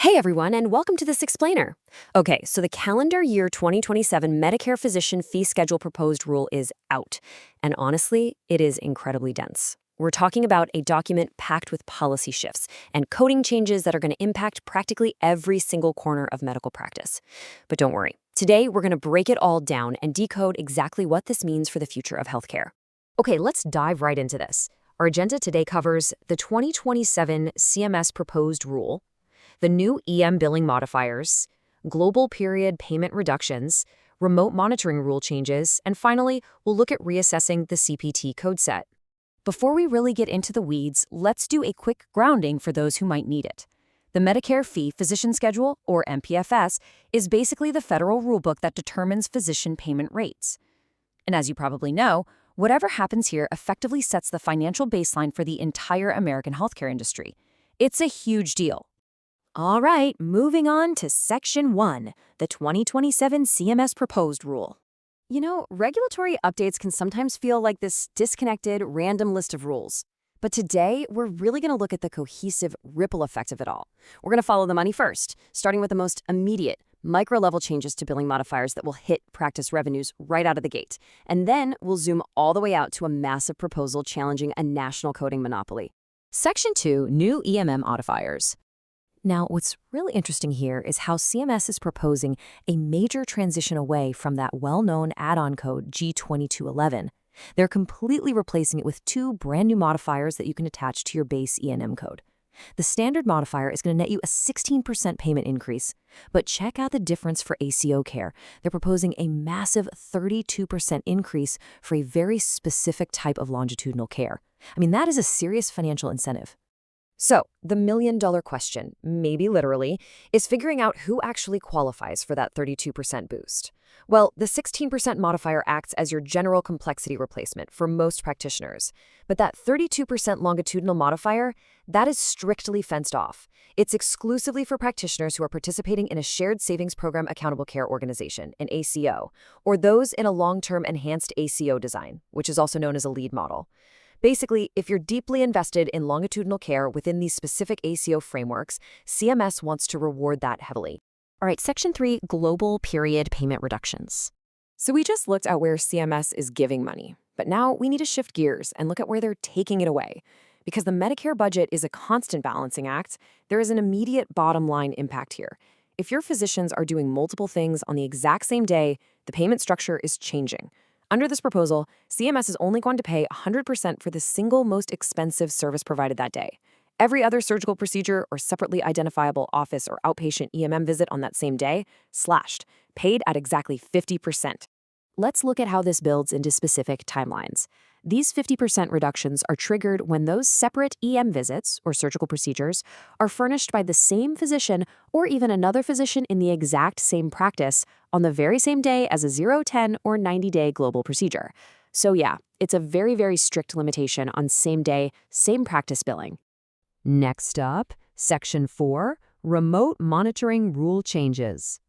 Hey everyone, and welcome to this explainer. Okay, so the calendar year 2027 Medicare Physician Fee Schedule proposed rule is out. And honestly, it is incredibly dense. We're talking about a document packed with policy shifts and coding changes that are going to impact practically every single corner of medical practice. But don't worry, today we're going to break it all down and decode exactly what this means for the future of healthcare. Okay, let's dive right into this. Our agenda today covers the 2027 CMS proposed rule, the new EM billing modifiers, global period payment reductions, remote monitoring rule changes, and finally, we'll look at reassessing the CPT code set. Before we really get into the weeds, let's do a quick grounding for those who might need it. The Medicare Physician Schedule, or MPFS, is basically the federal rulebook that determines physician payment rates. And as you probably know, whatever happens here effectively sets the financial baseline for the entire American healthcare industry. It's a huge deal. All right, moving on to Section 1, the 2027 CMS Proposed Rule. You know, regulatory updates can sometimes feel like this disconnected, random list of rules. But today, we're really going to look at the cohesive ripple effect of it all. We're going to follow the money first, starting with the most immediate, micro-level changes to billing modifiers that will hit practice revenues right out of the gate. And then we'll zoom all the way out to a massive proposal challenging a national coding monopoly. Section 2, New EMM Modifiers. Now, what's really interesting here is how CMS is proposing a major transition away from that well-known add-on code G2211. They're completely replacing it with two brand new modifiers that you can attach to your base E&M code. The standard modifier is going to net you a 16% payment increase, but check out the difference for ACO care. They're proposing a massive 32% increase for a very specific type of longitudinal care. I mean, that is a serious financial incentive. So, the million-dollar question, maybe literally, is figuring out who actually qualifies for that 32% boost. Well, the 16% modifier acts as your general complexity replacement for most practitioners. But that 32% longitudinal modifier, that is strictly fenced off. It's exclusively for practitioners who are participating in a Shared Savings Program Accountable Care Organization, an ACO, or those in a long-term enhanced ACO design, which is also known as a lead model. Basically, if you're deeply invested in longitudinal care within these specific ACO frameworks, CMS wants to reward that heavily. All right, Section 3, Global Period Payment Reductions. So we just looked at where CMS is giving money, but now we need to shift gears and look at where they're taking it away. Because the Medicare budget is a constant balancing act, there is an immediate bottom line impact here. If your physicians are doing multiple things on the exact same day, the payment structure is changing. Under this proposal, CMS is only going to pay 100% for the single most expensive service provided that day. Every other surgical procedure or separately identifiable office or outpatient EMM visit on that same day, slashed, paid at exactly 50%. Let's look at how this builds into specific timelines. These 50% reductions are triggered when those separate EM visits, or surgical procedures, are furnished by the same physician or even another physician in the exact same practice on the very same day as a 0, 10, or 90-day global procedure. So yeah, it's a very, very strict limitation on same-day, same practice billing. Next up, Section 4, Remote Monitoring Rule Changes.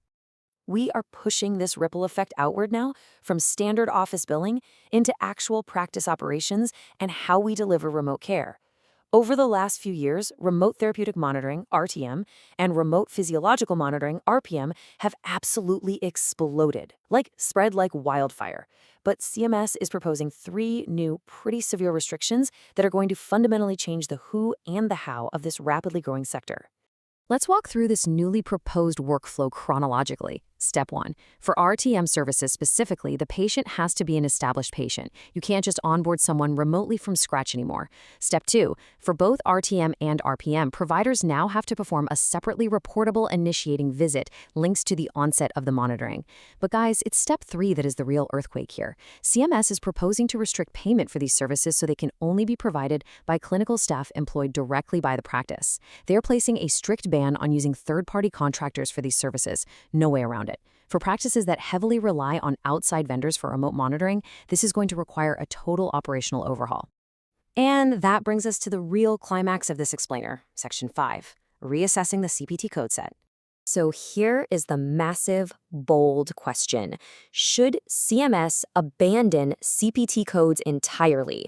We are pushing this ripple effect outward now from standard office billing into actual practice operations and how we deliver remote care. Over the last few years, remote therapeutic monitoring, RTM, and remote physiological monitoring, RPM, have absolutely exploded, spread like wildfire. But CMS is proposing 3 new, pretty severe restrictions that are going to fundamentally change the who and the how of this rapidly growing sector. Let's walk through this newly proposed workflow chronologically. Step 1. For RTM services specifically, the patient has to be an established patient. You can't just onboard someone remotely from scratch anymore. Step 2. For both RTM and RPM, providers now have to perform a separately reportable initiating visit linked to the onset of the monitoring. But guys, it's Step 3 that is the real earthquake here. CMS is proposing to restrict payment for these services so they can only be provided by clinical staff employed directly by the practice. They're placing a strict ban on using third-party contractors for these services. No way around it. For practices that heavily rely on outside vendors for remote monitoring, this is going to require a total operational overhaul. And that brings us to the real climax of this explainer, Section 5, Reassessing the CPT code set. So here is the massive, bold question. Should CMS abandon CPT codes entirely?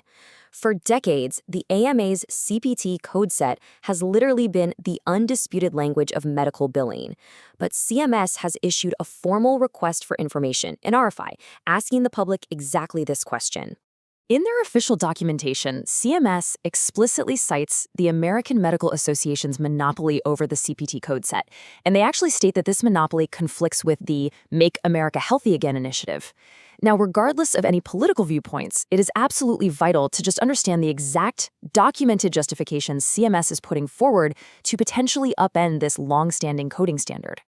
For decades, the AMA's CPT code set has literally been the undisputed language of medical billing. But CMS has issued a formal request for information, an RFI, asking the public exactly this question. In their official documentation, CMS explicitly cites the American Medical Association's monopoly over the CPT code set, and they actually state that this monopoly conflicts with the Make America Healthy Again initiative. Now, regardless of any political viewpoints, it is absolutely vital to just understand the exact documented justifications CMS is putting forward to potentially upend this long-standing coding standard.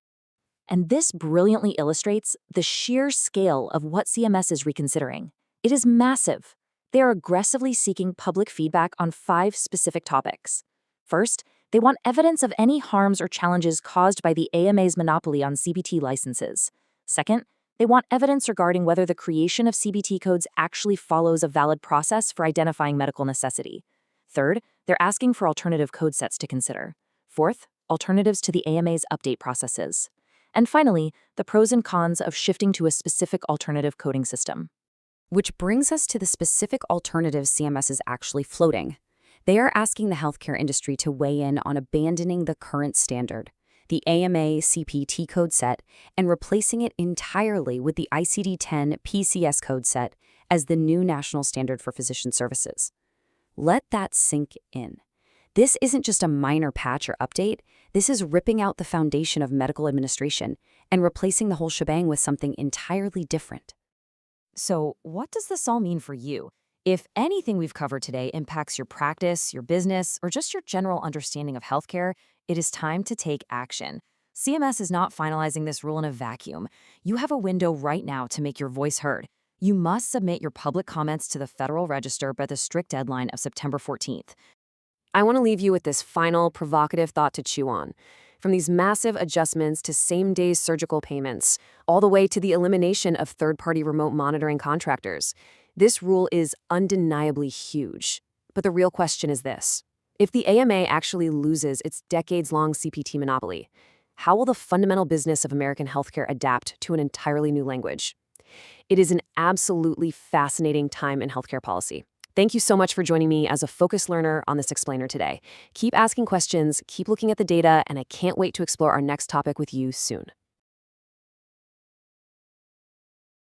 And this brilliantly illustrates the sheer scale of what CMS is reconsidering. It is massive. They are aggressively seeking public feedback on 5 specific topics. First, they want evidence of any harms or challenges caused by the AMA's monopoly on CPT licenses. Second, they want evidence regarding whether the creation of CPT codes actually follows a valid process for identifying medical necessity. Third, they're asking for alternative code sets to consider. Fourth, alternatives to the AMA's update processes. And finally, the pros and cons of shifting to a specific alternative coding system. Which brings us to the specific alternatives CMS is actually floating. They are asking the healthcare industry to weigh in on abandoning the current standard, the AMA CPT code set, and replacing it entirely with the ICD-10 PCS code set as the new national standard for physician services. Let that sink in. This isn't just a minor patch or update. This is ripping out the foundation of medical administration and replacing the whole shebang with something entirely different. So, what does this all mean for you? If anything we've covered today impacts your practice, your business, or just your general understanding of healthcare, it is time to take action. CMS is not finalizing this rule in a vacuum. You have a window right now to make your voice heard. You must submit your public comments to the Federal Register by the strict deadline of September 14th. I want to leave you with this final provocative thought to chew on. From these massive adjustments to same-day surgical payments, all the way to the elimination of third-party remote monitoring contractors, this rule is undeniably huge. But the real question is this. If the AMA actually loses its decades-long CPT monopoly, how will the fundamental business of American healthcare adapt to an entirely new language? It is an absolutely fascinating time in healthcare policy. Thank you so much for joining me as a focused learner on this explainer today. Keep asking questions, keep looking at the data, and I can't wait to explore our next topic with you soon.